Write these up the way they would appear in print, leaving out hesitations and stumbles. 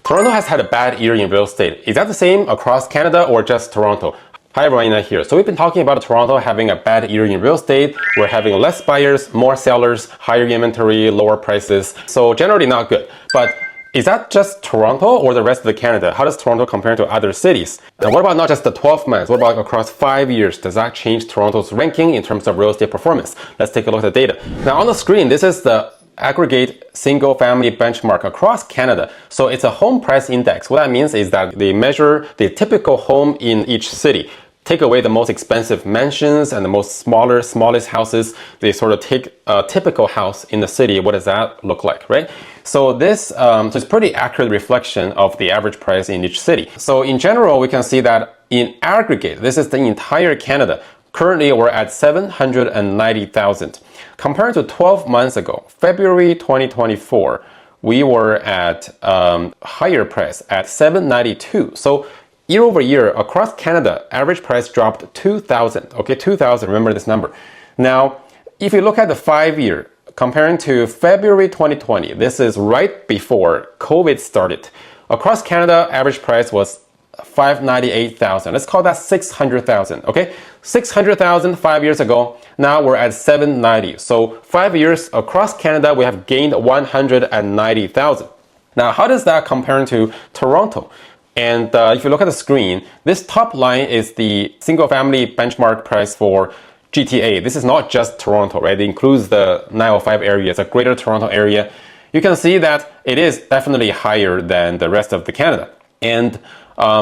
Toronto has had a bad year in real estate. Is that the same across Canada or just Toronto? Hi everyone, Ina here. So we've been talking about Toronto having a bad year in real estate. We're having less buyers, more sellers, higher inventory, lower prices. So generally not good. But is that just Toronto or the rest of the Canada? How does Toronto compare to other cities? And what about not just the 12 months? What about across 5 years? Does that change Toronto's ranking in terms of real estate performance? Let's take a look at the data. Now on the screen, this is the aggregate single family benchmark across Canada. So it's a home price index. What that means is that they measure the typical home in each city. Take away the most expensive mansions and the most smallest houses. They sort of take a typical house in the city. What does that look like, right? So this is pretty accurate reflection of the average price in each city. So in general, we can see that in aggregate, this is the entire Canada. Currently, we're at 790,000. Compared to 12 months ago, February 2024, we were at higher price at 792. So year over year, across Canada, average price dropped 2,000. Okay, 2,000, remember this number. Now, if you look at the 5-year, comparing to February 2020, this is right before COVID started. Across Canada, average price was 598,000. Let's call that 600,000. Okay, 600,000 5 years ago. Now we're at 790. So 5 years across Canada, we have gained 190,000. Now, how does that compare to Toronto? And if you look at the screen, this top line is the single family benchmark price for GTA. This is not just Toronto, right? It includes the 905 area, it's a greater Toronto area. You can see that it is definitely higher than the rest of the Canada. And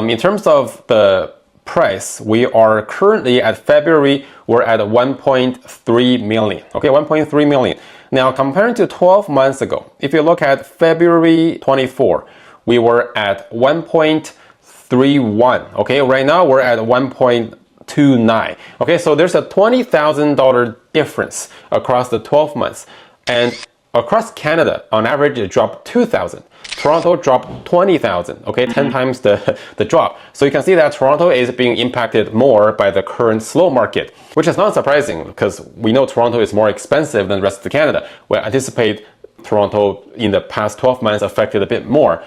in terms of the price, we are currently at February, we're at 1.3 million. Okay, 1.3 million. Now, comparing to 12 months ago, if you look at February 24, we were at 1.31. Okay, right now we're at 1.29. Okay, so there's a $20,000 difference across the 12 months. And across Canada, on average, it dropped 2,000. Toronto dropped 20,000, okay, 10 times the drop. So you can see that Toronto is being impacted more by the current slow market, which is not surprising because we know Toronto is more expensive than the rest of Canada. We anticipate Toronto in the past 12 months affected a bit more.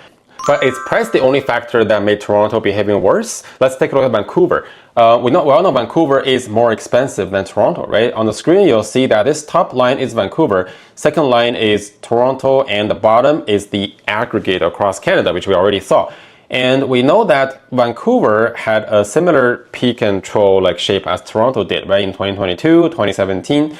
But is price the only factor that made Toronto behaving worse? Let's take a look at Vancouver. We all know Vancouver is more expensive than Toronto, right? On the screen, you'll see that this top line is Vancouver, second line is Toronto, and the bottom is the aggregate across Canada, which we already saw. And we know that Vancouver had a similar peak and trough like shape as Toronto did, right, in 2022, 2017.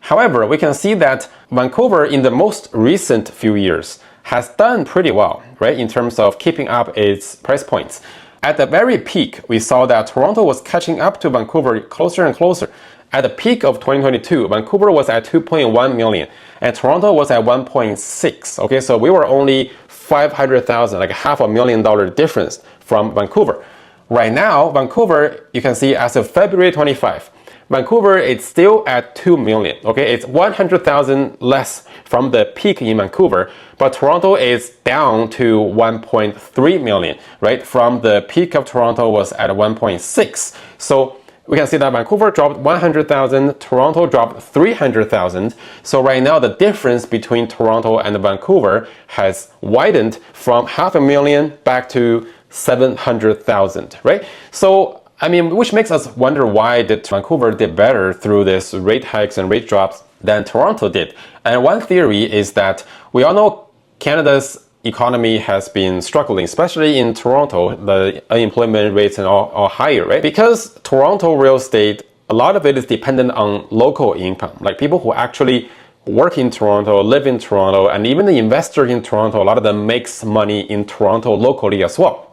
However, we can see that Vancouver in the most recent few years has done pretty well, right, in terms of keeping up its price points. At the very peak, we saw that Toronto was catching up to Vancouver closer and closer. At the peak of 2022, Vancouver was at 2.1 million and Toronto was at 1.6. Okay, so we were only 500,000, like $500,000 difference from Vancouver. Right now, Vancouver, you can see as of February 25, Vancouver is still at 2 million. Okay, it's 100,000 less from the peak in Vancouver, but Toronto is down to 1.3 million, right? From the peak of Toronto was at 1.6. So we can see that Vancouver dropped 100,000, Toronto dropped 300,000. So right now the difference between Toronto and Vancouver has widened from 500,000 back to 700,000, right? So I mean, which makes us wonder why did Vancouver did better through this rate hikes and rate drops than Toronto did. And one theory is that we all know Canada's economy has been struggling, especially in Toronto, the unemployment rates and all higher, right? Because Toronto real estate, a lot of it is dependent on local income, like people who actually work in Toronto, live in Toronto, and even the investors in Toronto, a lot of them makes money in Toronto locally as well.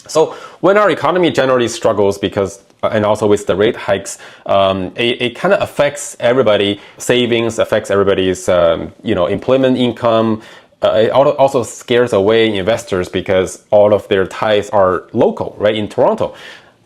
So when our economy generally struggles because, and also with the rate hikes, it kind of affects everybody. Savings affects everybody's, employment income. It also scares away investors because all of their ties are local, right, in Toronto.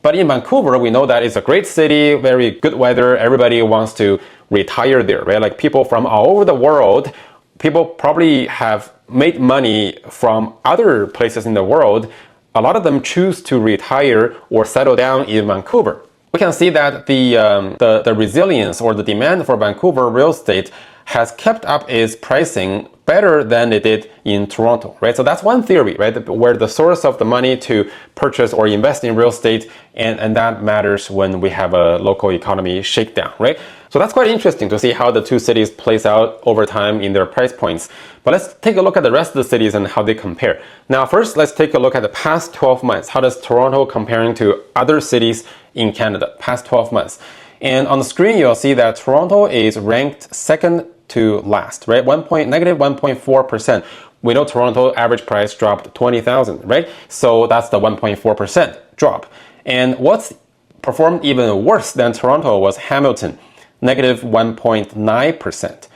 But in Vancouver, we know that it's a great city, very good weather. Everybody wants to retire there, right? Like people from all over the world, people probably have made money from other places in the world. A lot of them choose to retire or settle down in Vancouver. We can see that the resilience or the demand for Vancouver real estate has kept up its pricing better than it did in Toronto, right? So that's one theory, right? Where the source of the money to purchase or invest in real estate, and that matters when we have a local economy shakedown, right? So that's quite interesting to see how the two cities plays out over time in their price points. But let's take a look at the rest of the cities and how they compare. Now, first, let's take a look at the past 12 months. How does Toronto comparing to other cities in Canada, past 12 months? And on the screen, you'll see that Toronto is ranked second to last, right? Negative 1.4%. We know Toronto average price dropped 20,000, right? So that's the 1.4% drop. And what's performed even worse than Toronto was Hamilton, negative 1.9%.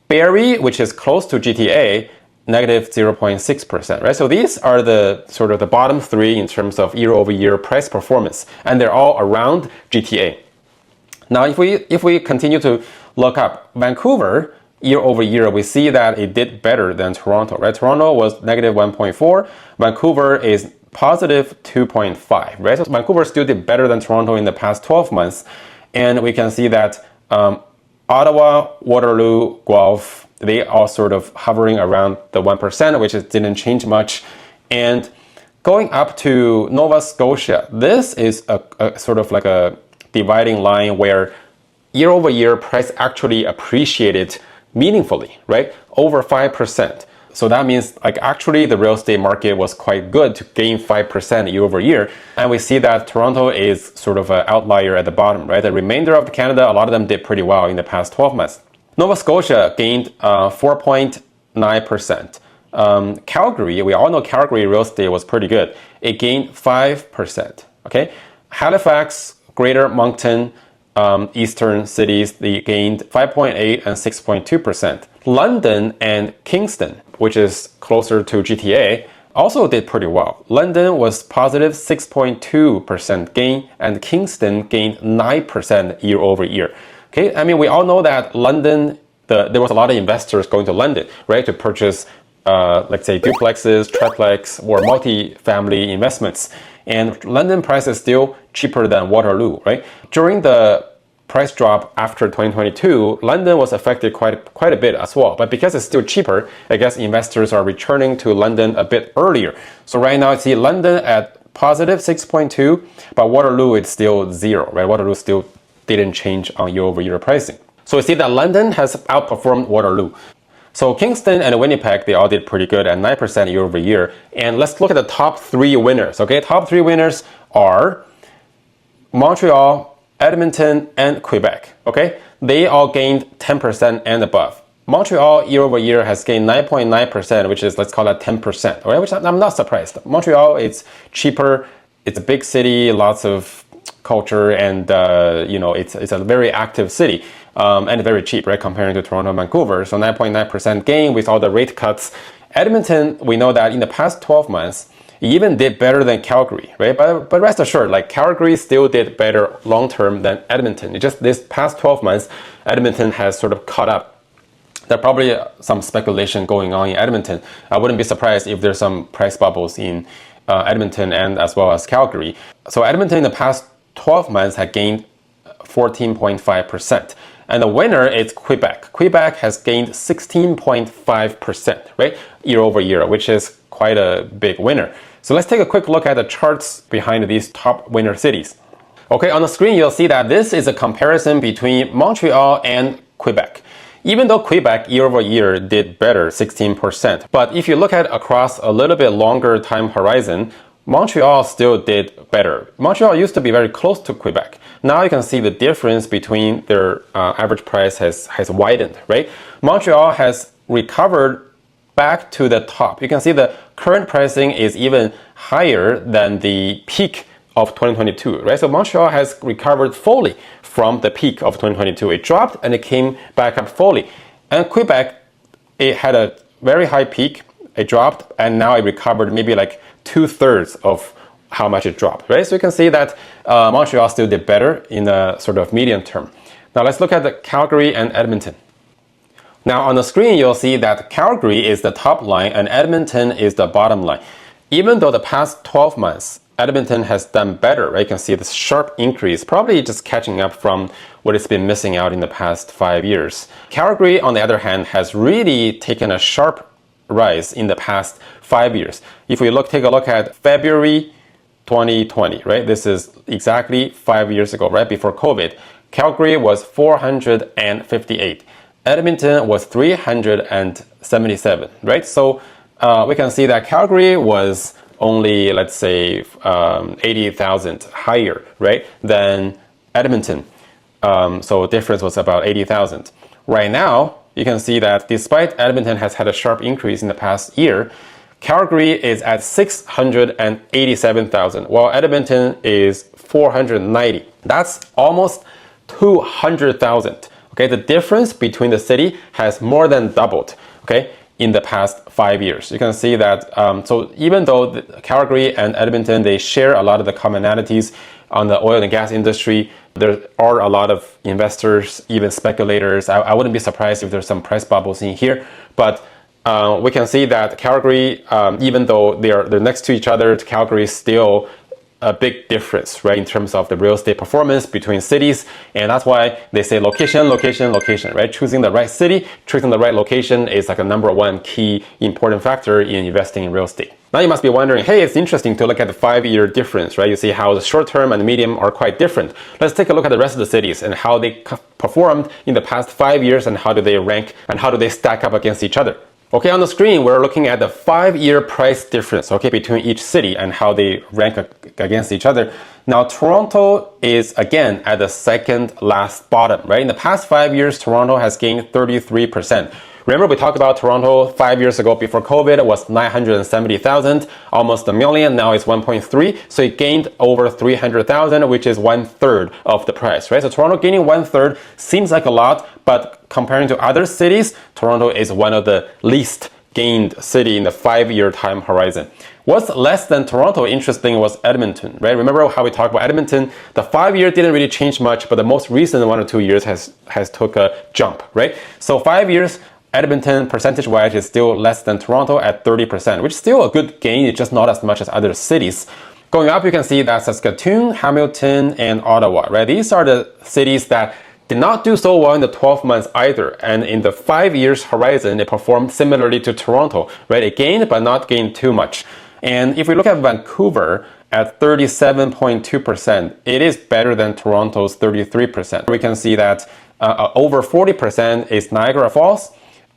Barrie, which is close to GTA, negative 0.6%, right? So these are the sort of the bottom three in terms of year-over-year price performance, and they're all around GTA. Now, if we continue to look up Vancouver, year-over-year, we see that it did better than Toronto, right? Toronto was negative 1.4, Vancouver is positive 2.5, right? So Vancouver still did better than Toronto in the past 12 months, and we can see that Ottawa, Waterloo, Guelph, they are sort of hovering around the 1%, which didn't change much. And going up to Nova Scotia, this is a sort of like a dividing line where year-over-year price actually appreciated meaningfully, right? Over 5%. So that means like actually the real estate market was quite good to gain 5% year over year. And we see that Toronto is sort of an outlier at the bottom, right? The remainder of Canada, a lot of them did pretty well in the past 12 months. Nova Scotia gained 4.9%. Calgary, we all know Calgary real estate was pretty good. It gained 5%, okay? Halifax, Greater Moncton, eastern cities, they gained 5.8 and 6.2%. London and Kingston, which is closer to GTA, also did pretty well. London was positive 6.2% gain, and Kingston gained 9% year over year. Okay, I mean, we all know that London, there was a lot of investors going to London, right, to purchase, let's say, duplexes, triplex, or multi-family investments. And London price is still cheaper than Waterloo, right? During the price drop after 2022, London was affected quite a bit as well. But because it's still cheaper, I guess investors are returning to London a bit earlier. So right now, I see London at positive 6.2, but Waterloo is still 0, right? Waterloo still didn't change on year-over-year pricing. So we see that London has outperformed Waterloo. So Kingston and Winnipeg, they all did pretty good at 9% year over year. And let's look at the top three winners, okay? Top three winners are Montreal, Edmonton, and Quebec, okay? They all gained 10% and above. Montreal year over year has gained 9.9%, which is, let's call that 10%, right? Which I'm not surprised. Montreal, it's cheaper, it's a big city, lots of culture, and it's a very active city, and very cheap, right, comparing to Toronto and Vancouver. So 9.9% gain with all the rate cuts. Edmonton, we know that in the past 12 months, it even did better than Calgary, right? But rest assured, like Calgary still did better long-term than Edmonton. It just this past 12 months, Edmonton has sort of caught up. There's probably some speculation going on in Edmonton. I wouldn't be surprised if there's some price bubbles in Edmonton and as well as Calgary. So Edmonton in the past 12 months had gained 14.5%. And the winner is Quebec. Quebec has gained 16.5%, right, year over year, which is quite a big winner. So let's take a quick look at the charts behind these top winner cities. Okay, on the screen, you'll see that this is a comparison between Montreal and Quebec. Even though Quebec year over year did better, 16%, but if you look at across a little bit longer time horizon, Montreal still did better. Montreal used to be very close to Quebec. Now you can see the difference between their average price has widened, right? Montreal has recovered back to the top. You can see the current pricing is even higher than the peak of 2022, right? So Montreal has recovered fully from the peak of 2022. It dropped and it came back up fully. And Quebec, it had a very high peak, it dropped, and now it recovered maybe like 2/3 of how much it dropped, right? So you can see that Montreal still did better in the sort of medium term. Now let's look at the Calgary and Edmonton. Now on the screen, you'll see that Calgary is the top line and Edmonton is the bottom line. Even though the past 12 months, Edmonton has done better, right? You can see this sharp increase, probably just catching up from what it's been missing out in the past 5 years. Calgary, on the other hand, has really taken a sharp rise in the past 5 years. If we take a look at February 2020, right? This is exactly 5 years ago, right before COVID. Calgary was 458. Edmonton was 377, right? So we can see that Calgary was only, let's say, 80,000 higher, right, than Edmonton. So the difference was about 80,000. Right now, you can see that despite Edmonton has had a sharp increase in the past year, Calgary is at 687,000, while Edmonton is 490. That's almost 200,000. Okay, the difference between the city has more than doubled. Okay, in the past 5 years. You can see that, so even though Calgary and Edmonton, they share a lot of the commonalities on the oil and gas industry, there are a lot of investors, even speculators. I wouldn't be surprised if there's some price bubbles in here, but we can see that Calgary, even though they're next to each other, Calgary is still a big difference, right, in terms of the real estate performance between cities. And that's why they say location, location, location, right? Choosing the right city, choosing the right location is like a number one key important factor in investing in real estate. Now you must be wondering, hey, it's interesting to look at the 5-year difference, right? You see how the short term and the medium are quite different. Let's take a look at the rest of the cities and how they performed in the past 5 years and how do they rank and how do they stack up against each other. Okay, on the screen, we're looking at the 5-year price difference, okay, between each city and how they rank against each other. Now, Toronto is, again, at the second last bottom, right? In the past 5 years, Toronto has gained 33%. Remember, we talked about Toronto 5 years ago before COVID, it was 970,000, almost a million. Now it's 1.3. So it gained over 300,000, which is 1/3 of the price, right? So Toronto gaining 1/3 seems like a lot, but comparing to other cities, Toronto is one of the least gained city in the 5-year time horizon. What's less than Toronto, interesting, was Edmonton, right? Remember how we talked about Edmonton? The 5-year didn't really change much, but the most recent 1 or 2 years has took a jump, right? So 5 years, Edmonton, percentage-wise, is still less than Toronto at 30%, which is still a good gain. It's just not as much as other cities. Going up, you can see that Saskatoon, Hamilton, and Ottawa, right? These are the cities that did not do so well in the 12 months either. And in the 5 years horizon, it performed similarly to Toronto, right? It gained, but not gained too much. And if we look at Vancouver, at 37.2%, it is better than Toronto's 33%. We can see that over 40% is Niagara Falls,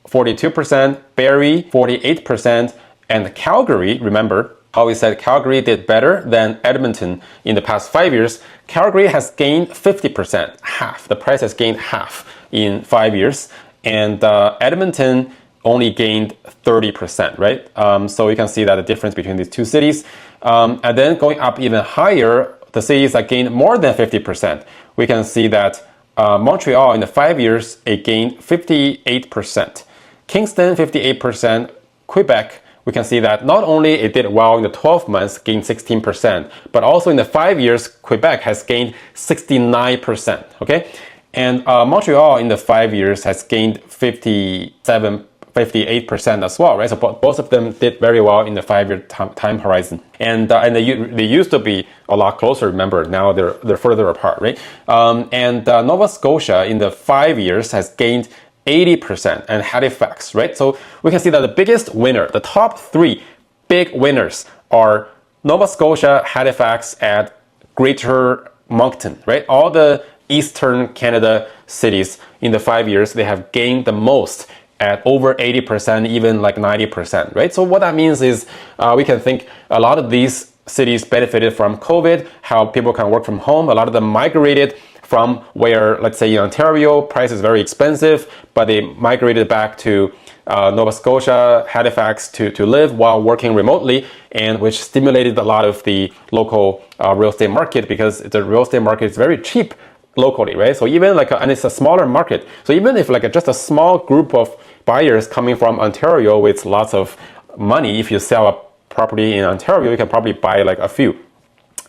42%, Barrie, 48%, and Calgary, remember, how we said Calgary did better than Edmonton in the past 5 years. Calgary has gained 50%, half. The price has gained half in 5 years. And Edmonton only gained 30%, right? So you can see that the difference between these two cities. And then going up even higher, the cities that gained more than 50%, we can see that Montreal in the 5 years, it gained 58%. Kingston, 58%. Quebec, we can see that not only it did well in the 12 months, gained 16%, but also in the 5 years, Quebec has gained 69%, okay? And Montreal in the 5 years has gained 58% as well, right? So both of them did very well in the 5-year time horizon. And they used to be a lot closer, remember, now they're further apart, right? And Nova Scotia in the 5 years has gained 80%, and Halifax, right? So we can see that the biggest winner, the top 3 big winners are Nova Scotia, Halifax, and Greater Moncton, right? All the Eastern Canada cities in the 5 years, they have gained the most at over 80%, even like 90%, right? So what that means is we can think a lot of these cities benefited from COVID, how people can work from home. A lot of them migrated from where, let's say in Ontario, price is very expensive, but they migrated back to Nova Scotia, Halifax to live while working remotely, and which stimulated a lot of the local real estate market, because the real estate market is very cheap locally, right? So even and it's a smaller market. So even if just a small group of buyers coming from Ontario with lots of money, if you sell a property in Ontario, you can probably buy a few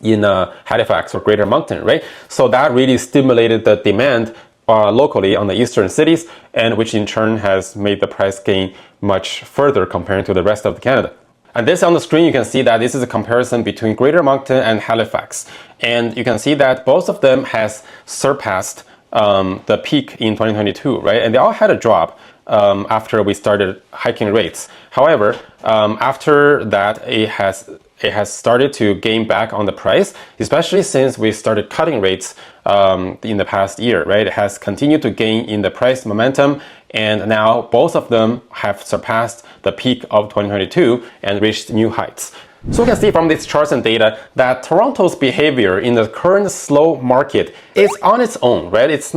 in Halifax or Greater Moncton, right? So that really stimulated the demand locally on the eastern cities, and which in turn has made the price gain much further compared to the rest of Canada. And this on the screen, you can see that this is a comparison between Greater Moncton and Halifax. And you can see that both of them has surpassed the peak in 2022, right? And they all had a drop after we started hiking rates. However, after that, it has started to gain back on the price, especially since we started cutting rates in the past year, right? It has continued to gain in the price momentum, and now both of them have surpassed the peak of 2022 and reached new heights. So we can see from these charts and data that Toronto's behavior in the current slow market is on its own, right? Does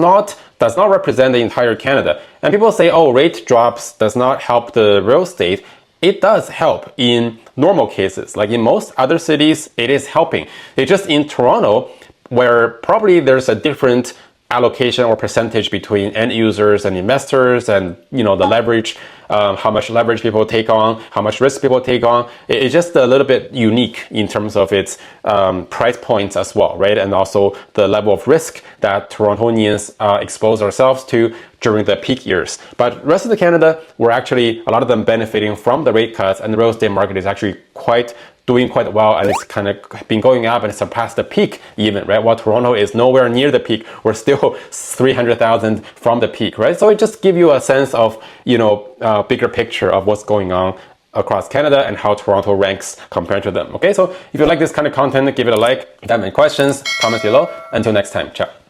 not represent the entire Canada. And people say, oh, rate drops does not help the real estate. It does help in normal cases. Like in most other cities, it is helping. It's just in Toronto, where probably there's a different allocation or percentage between end users and investors, and the leverage, how much leverage people take on, how much risk people take on. It's just a little bit unique in terms of its price points as well, right? And also the level of risk that Torontonians expose ourselves to during the peak years. But rest of the Canada, we're actually, a lot of them benefiting from the rate cuts, and the real estate market is actually doing quite well, and it's kind of been going up and surpassed the peak even, right? While Toronto is nowhere near the peak, we're still 300,000 from the peak, right? So it just gives you a sense of, bigger picture of what's going on across Canada and how Toronto ranks compared to them. Okay, so if you like this kind of content, give it a like. If you have any questions, comment below. Until next time, ciao.